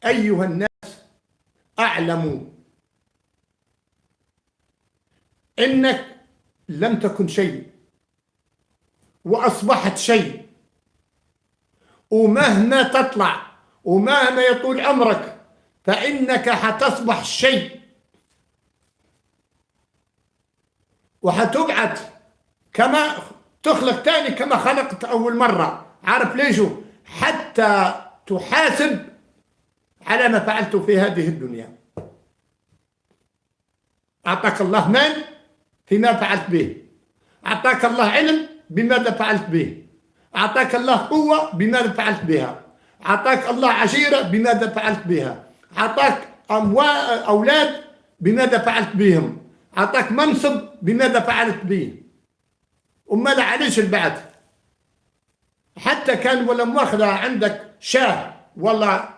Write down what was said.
أيها الناس اعلموا إنك لم تكن شيء وأصبحت شيء، ومهما تطلع ومهما يطول عمرك فإنك حتصبح شيء، وحتبعث كما تخلق تاني كما خلقت أول مرة. عارف ليش؟ حتى تحاسب على ما فعلت في هذه الدنيا. أعطاك الله مال فيما فعلت به، أعطاك الله علم بماذا فعلت به، أعطاك الله قوة بماذا فعلت بها، أعطاك الله عشيرة بماذا فعلت بها، أعطاك أولاد بماذا فعلت بهم، أعطاك منصب بماذا فعلت به. وما علاش البعث؟ حتى كان ولا مؤاخذة عندك شاه والله